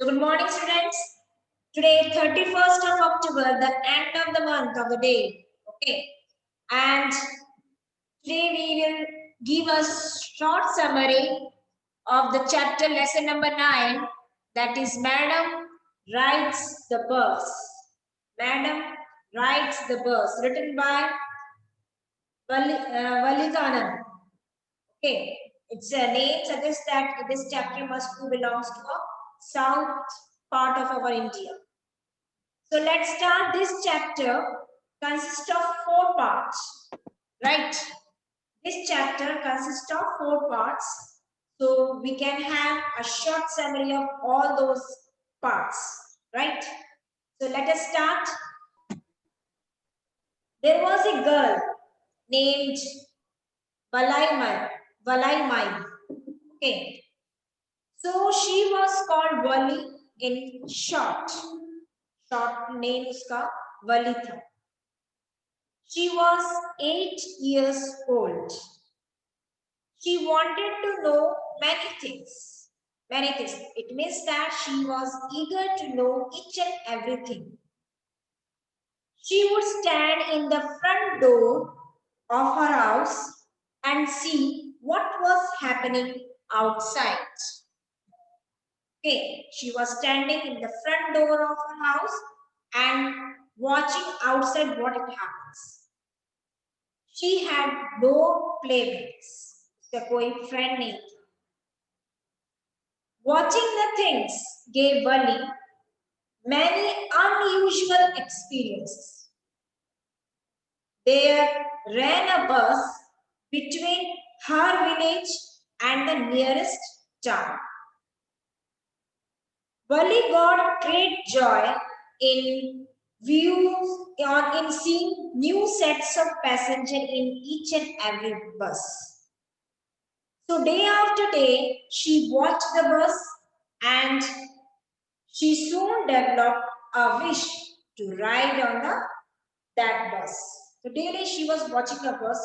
So good morning, students. Today, 31st of October, the end of the month of the day. Okay. And today we will give a short summary of the chapter lesson number 9. That is Madam Writes the Bus. Madam Writes the Bus. Written by Valikanand. Okay. Its name suggests that this chapter must belongs to a south part of our India. So let's start. This chapter consists of 4 parts, right? This chapter consists of 4 parts. So we can have a short summary of all those parts, right? So let us start. There was a girl named Valaimai. Okay. So she was called Vali in short. Short name uska Vali tha. She was 8 years old. She wanted to know many things. Many things. It means that she was eager to know each and everything. She would stand in the front door of her house and see what was happening outside. Okay, she was standing in the front door of her house and watching outside what it happens. She had no playmates. उसका कोई friend नहीं था. Watching the things gave Vali many unusual experiences. There ran a bus between her village and the nearest town. Vali got great joy in in seeing new sets of passengers in each and every bus. So day after day, she watched the bus and she soon developed a wish to ride on that bus. So daily she was watching her bus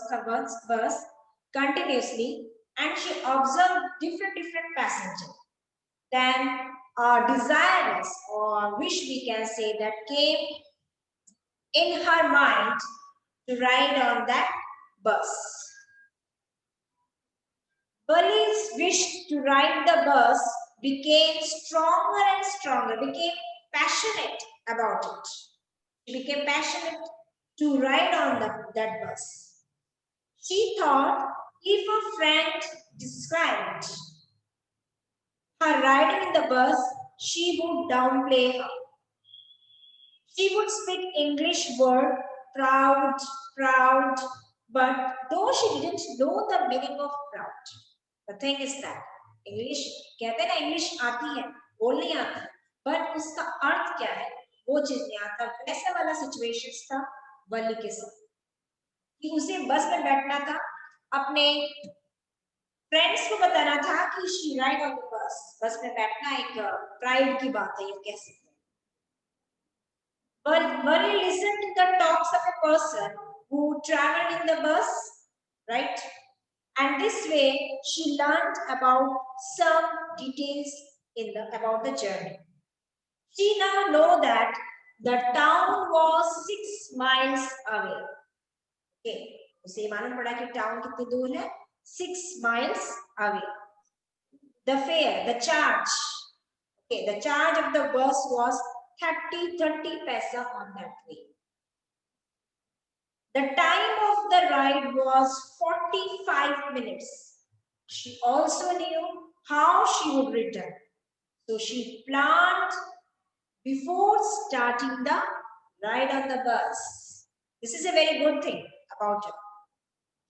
continuously and she observed different passengers. Then a desirous or wish we can say that came in her mind to ride on that bus. Vali's wish to ride the bus became stronger and stronger, became passionate about it. She became passionate to ride on that bus. She thought if a friend described her riding in the bus, she would downplay her. She would speak English word proud, but though she didn't know the meaning of proud. The thing is that English कहते हैं ना English आती है बोल नहीं आती but उसका अर्थ क्या है वो चीज नहीं आता. वैसा वाला सिचुएशंस था वली के साथ कि उसे बस में बैठना था अपने फ्रेंड्स को बताना था कि she ride on the bus में बैठना एक प्राइड की बात है ये कह सकते हैं. But Vali listened to the talks of a person who traveled in the bus, right? And this way, she learned about some details about the journey. She now know that the town was 6 miles away. Okay, उसे मालूम पड़ा कि town कितनी दूर है? 6 miles away. The fare, the charge. Okay, the charge of the bus was 30 paisa on that way. The time of the ride was 45 minutes. She also knew how she would return. So she planned before starting the ride on the bus. This is a very good thing about her.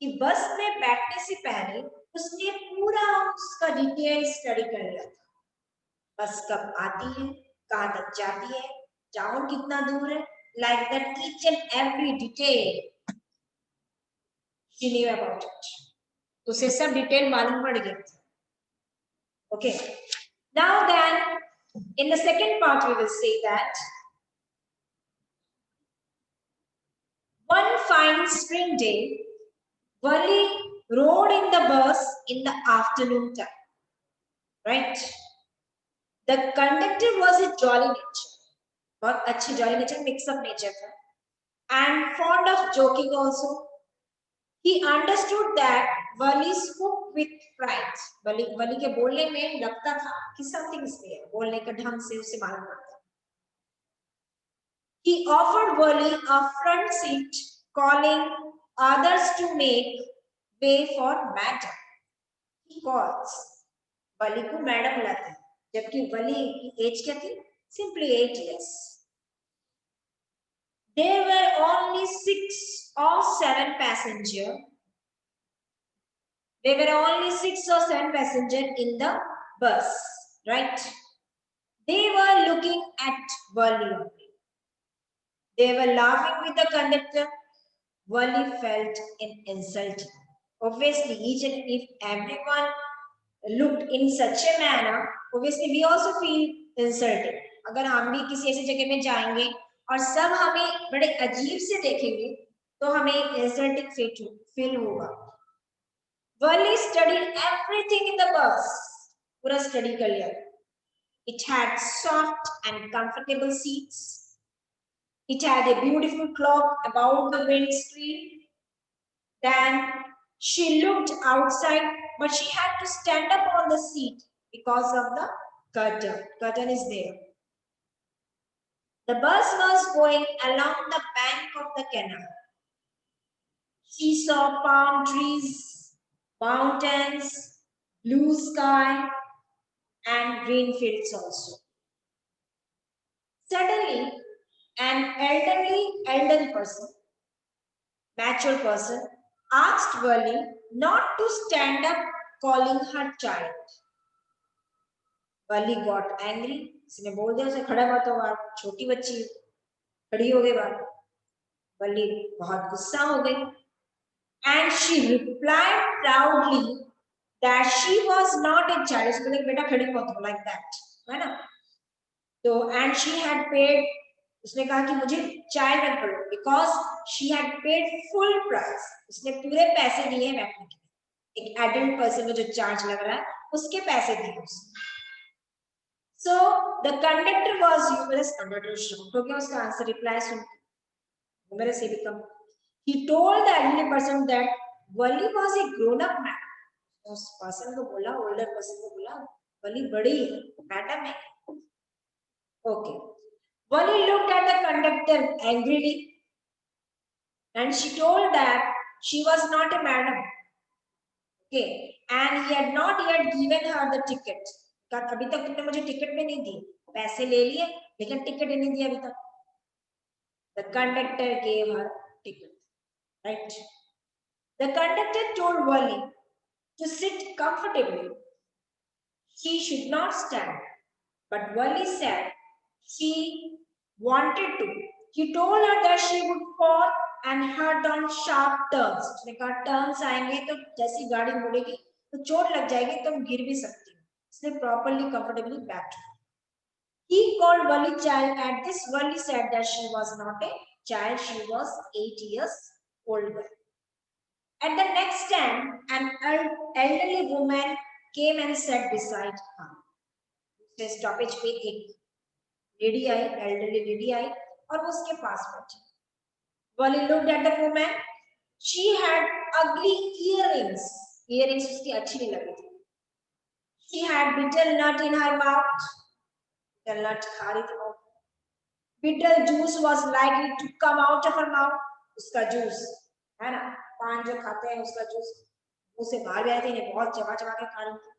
कि बस में बैठने से पहले उसने पूरा उसका detail study कर लिया था. बस कब आती है, कहाँ तक जाती है, टाउन कितना दूर है, like that each and every detail she knew about it. तो उसे सब डिटेल मालूम पड़ गया. Okay. Now then, in the second part we will say that one fine spring day, Vali rode in the bus in the afternoon time. Right? The conductor was a jolly nature, बहुत अच्छी jolly nature, mix-up nature था, and fond of joking also. He understood that Wali spoke with pride. वली के बोलने में लगता था कि something is there, बोलने का ढंग से उसे मालूम पड़ता. He offered Wali a front seat, calling others to make way for madam. He calls वली को मैडम बुलाते हैं, जबकि वली की एज क्या थी? Simply 8 years. There were only 6 or 7 passengers. There were only 6 or 7 passengers in the bus, right? They were looking at Wali. They were laughing with the conductor. Wali felt insulted. Obviously, each and if everyone looked in such a manner, obviously we also feel insulted. अगर हम भी किसी ऐसी जगह में जाएंगे और सब हमें बड़े अजीब से देखेंगे, तो हमें insulting feel होगा. Wali studied everything in the bus. पूरा study कर लिया. It had soft and comfortable seats. It had a beautiful clock about the windscreen. Then she looked outside, but she had to stand up on the seat because of the curtain. Curtain is there. The bus was going along the bank of the canal. She saw palm trees, mountains, blue sky, and green fields also. Suddenly, an elderly person, mature person, asked Wali not to stand up, calling her child. Wali got angry. इसने बोल दिया उसे खड़ा मत हो, आप छोटी बच्ची खड़ी हो गई बात. Wali बहुत गुस्सा हो गई. And she replied proudly that she was not a child. उसने बोला बेटा खड़ी मत हो, like that, है ना? तो and she had paid. उसने कहा कि मुझे चाइल्ड मत बोलो, because she had paid full price. उसने पूरे पैसे दिए बैठने के. एक एडल्ट पर्सन को जो चार्ज लग रहा है उसके पैसे दिए उसने. So the conductor was humorous. Conductor shocked हो गया उसका answer reply soon. humorous he become. He told the elderly person that Wali was a grown up man. उस पर्सन को बोला, older person को बोला, वली बड़ी मैडम है. Okay. Wali looked at the conductor angrily, and she told that she was not a madam. Okay, and he had not yet given her the ticket. अभी तक तुमने मुझे टिकट में नहीं दी, पैसे ले लिए लेकिन टिकट नहीं दिया अभी तक. The conductor gave her ticket, right? The conductor told Wali to sit comfortably. She should not stand, but Wali said she wanted to. He told her that she would fall and hurt on sharp turns. उसने कहा turns आएंगे तो जैसी गाड़ी मुड़ेगी तो चोट लग जाएगी, तुम गिर भी सकती हो. इसलिए properly comfortably back. He called Wali child. At this, Wali said that she was not a child; she was 8 years old. At the next stand, an elderly woman came and sat beside her. दूसरे stoppage पे एक lady आई, elderly lady आई और वो उसके पास बैठी. Wali looked at the woman. She had ugly earrings. Earrings उसकी अच्छी नहीं लगी थी. She had betel nut in her mouth. Betel nut खा रही थी वो. Betel juice was likely to come out of her mouth. उसका जूस है ना, पान जो खाते हैं उसका जूस मुंह से बाहर भी आती है, बहुत चबा चबा के खा रही थी.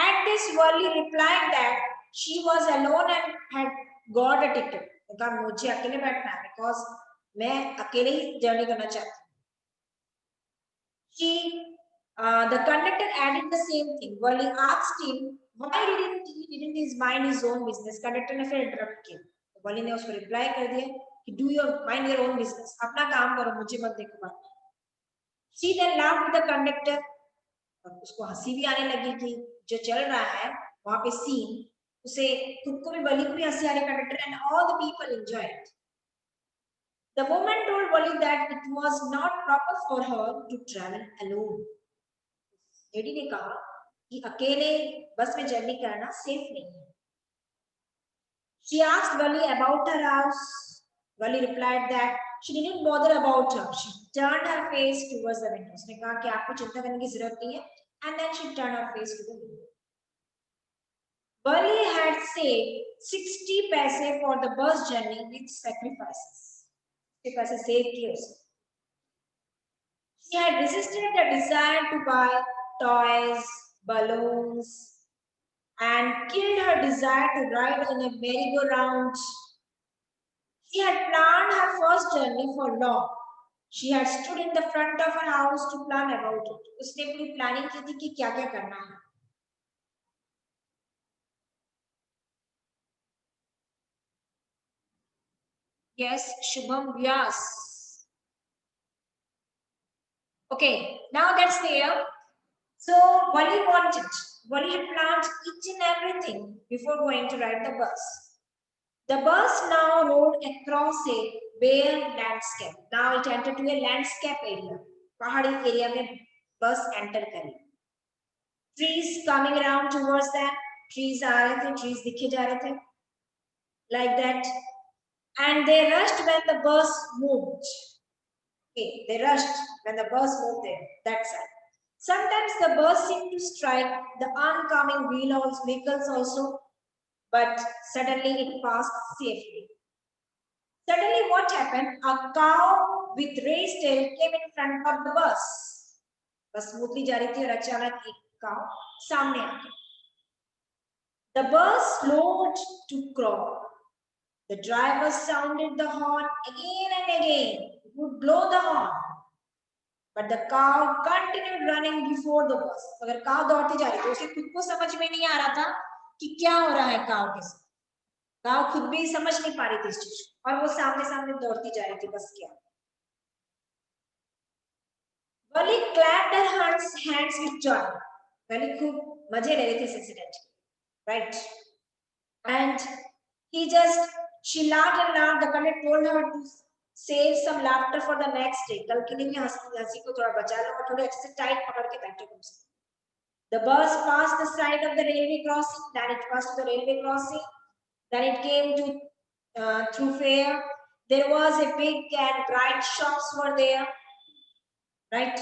At this, Wali replied that she was alone and had got a ticket. कहा मुझे अकेले बैठना है because मैं अकेले ही जर्नी करना चाहती हूँ. The conductor added the same thing. Wali asked him why didn't he mind his own business. Conductor ने फिर interrupt किया. Wali ने उसको reply कर दिया कि do your mind your own business. अपना काम करो, मुझे मत देखो बात. She then laughed with the conductor. और उसको हंसी भी आने लगी कि जो चल रहा है वहां पे सीन, उसे खुद को भी वली को भी हंसी आ रही. Conductor and all the people enjoyed. The woman told Wali that it was not proper for her to travel alone. Lady ने कहा कि अकेले बस में जर्नी करना सेफ नहीं है. She asked Vali about her house. Vali replied that she didn't bother about her. She turned her face towards the window. उसने कहा कि आपको चिंता करने की जरूरत नहीं है. And then she turned her face to the window. Vali had saved 60 paise for the bus journey with sacrifices. 60 paise saved किए उसने. She had resisted the desire to buy toys, balloons, and killed her desire to ride in a merry-go-round. She had planned her first journey for long. She had stood in the front of her house to plan about it. उसने पूरी planning की थी कि क्या-क्या करना है. Yes, Shubham Vyas. Okay, now that's there. So Wali wanted. Wali had planned each and everything before going to ride the bus. The bus now rode across a bare landscape. Now it entered to a landscape area. Pahadi area में bus enter करी. Trees coming around towards them. Trees आ रहे थे. Trees दिखे जा रहे थे. Like that. And they rushed when the bus moved. Okay, they rushed when the bus moved there. That side. Sometimes the bus seemed to strike the oncoming vehicles also, but suddenly it passed safely. Suddenly, what happened? A cow with raised tail came in front of the bus. बस smoothly जा रही थी और अचानक एक काव सामने आ गया. The bus slowed to crawl. The driver sounded the horn again and again. He would blow the horn. But the cow continued running before the bus. अगर काव दौड़ती जा रही थी, उसे खुद को समझ में नहीं आ रहा था कि क्या हो रहा है काव के साथ. काव खुद भी समझ नहीं पा रही थी इस चीज को, और वो सामने सामने दौड़ती जा रही थी बस क्या. Vali clapped her hands with joy. Vali खूब मजे ले रही थी इस incident, right? And she laughed and laughed. The conductor told her to save some laughter for the next day. कल के लिए भी हंसी को थोड़ा बचा लो और थोड़े अच्छे से टाइट पकड़ के बैठो तुम. The bus passed the side of the railway crossing. Then it passed the railway crossing. Then it came to through fair. There was a big and bright shops were there, right?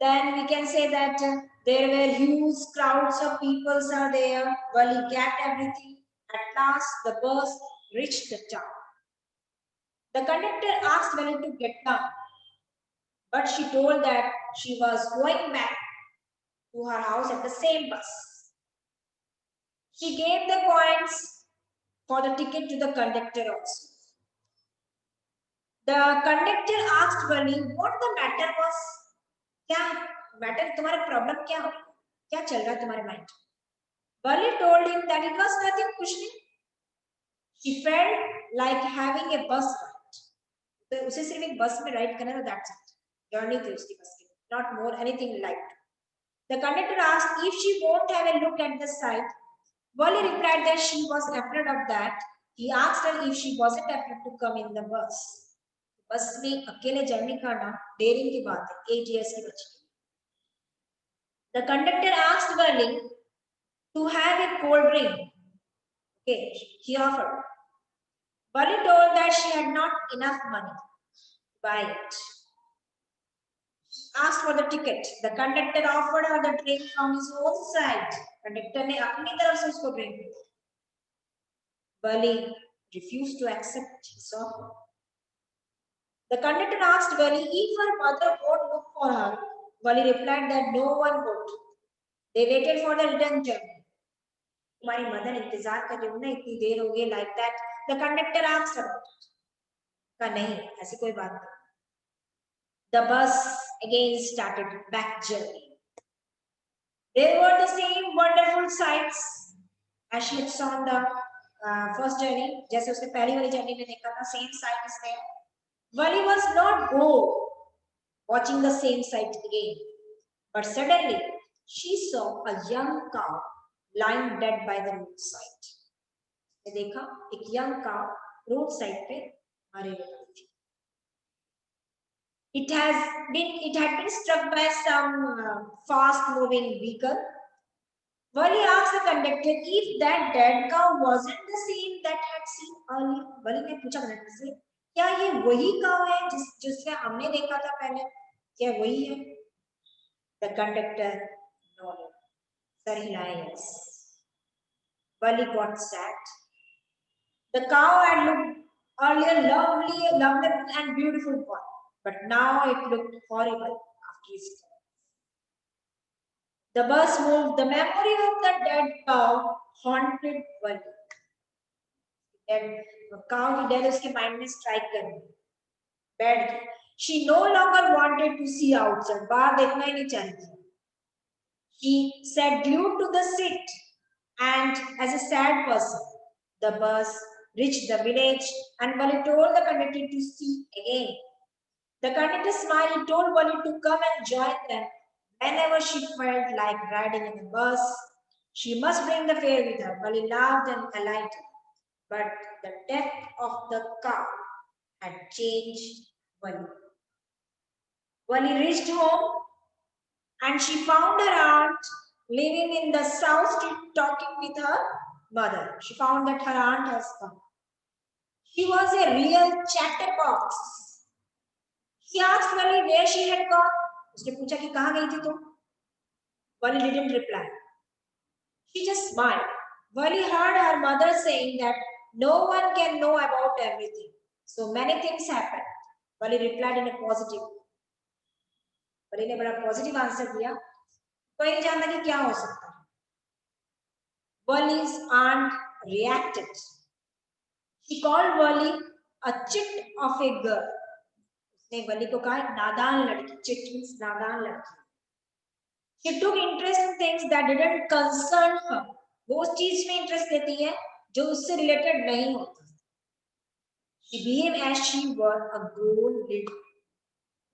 Then we can say that there were huge crowds of people are there. Well, he kept everything. At last, the bus reached the town. The conductor asked Vali to get down, but she told that she was going back to her house at the same bus. She gave the coins for the ticket to the conductor also. The conductor asked Vali what the matter was. क्या matter, तुम्हारा problem क्या हो, क्या चल रहा है तुम्हारे mind. Vali told him that it was nothing, कुछ नहीं. She felt like having a bus ride. तो उसे सिर्फ एक बस में राइड करना था, that's it. जर्नी थी उसकी बस की, not more anything like. The conductor asked if she won't have a look at the site. Vali replied that she was afraid of that. He asked her if she wasn't afraid to come in the bus. बस में अकेले journey करना dairying की बात है 8 years की बच्ची. The conductor asked Vali to have a cold drink. Okay, he offered. Vali told that she had not enough money to buy it. She asked for the ticket. The conductor offered her the drink from his own side. Conductor ने अपनी तरफ से उसको drink दिया. Vali refused to accept his offer. The conductor asked Vali if her mother won't look for her. Vali replied that no one would. They waited for the return journey. तुम्हारी mother इंतजार कर रही हूँ ना, इतनी देर हो गई, like that. The conductor asked her. का नहीं, ऐसी कोई बात नहीं. The bus again started back journey. There were the same wonderful sights as she had saw on the first journey. जैसे उसने पहली वाली journey में देखा था, same sight is there. Vali was not bored watching the same sight again, but suddenly she saw a young cow lying dead by the roadside. देखा एक young cow roadside पे मरे हुए थी. It had been struck by some fast moving vehicle. Wally asked the conductor if that dead cow wasn't the same that had seen earlier. Wally ने पूछा conductor से, क्या ये वही काव है जिसे हमने देखा था पहले? क्या वही है? The conductor nodded. Sir हिलाया yes. Wally got sad. The cow had looked earlier lovely and beautiful one, but now it looked horrible after his death. The bus moved. The memory of the dead cow haunted Wally. Cow की death उसके mind में strike कर दी. बैठ गई. She no longer wanted to see outside. बाहर देखना ही नहीं चाहती. She sat glued to the seat, and as a sad person, the bus reached the village, and Wally told the conductor to see again. The conductor smiled. He told Wally to come and join them whenever she felt like riding in the bus. She must bring the fare with her. Wally laughed and alighted, but the death of the cow had changed Wally. Wally reached home and she found her aunt living in the south street talking with her mother. She found that her aunt has come. She was a real chatterbox. She asked Wally where she had gone. उसने पूछा कि कहाँ गई थी तुम? Wally didn't reply. She just smiled. Wally heard her mother saying that no one can know about everything. So many things happened. Wally replied in a positive. Wally ने बड़ा positive answer दिया. कोई नहीं जानता कि क्या हो सकता है. Wally's aunt reacted. She called Wally a chit of a girl. उसने Wally को कहा नादान लड़की. Chit means नादान लड़की. She took interest in things that didn't concern her. वो उस चीज में इंटरेस्ट लेती है जो उससे रिलेटेड नहीं होता. She behaved as she were a grown lady.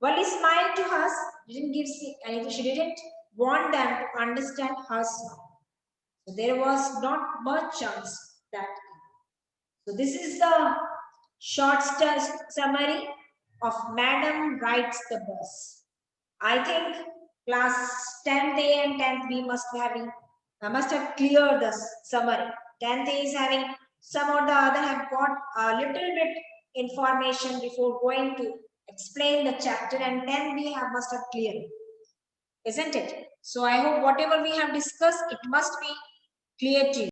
Wally smiled to us, didn't give anything. She didn't want them to understand her smile. So there was not much chance that. So this is the short summary of Madam Rides the Bus. I think class 10th A and 10th B must have cleared the summary. 10th A is having some or the other have got a little bit information before going to explain the chapter, and 10th B must have cleared, isn't it? So I hope whatever we have discussed, it must be clear to you.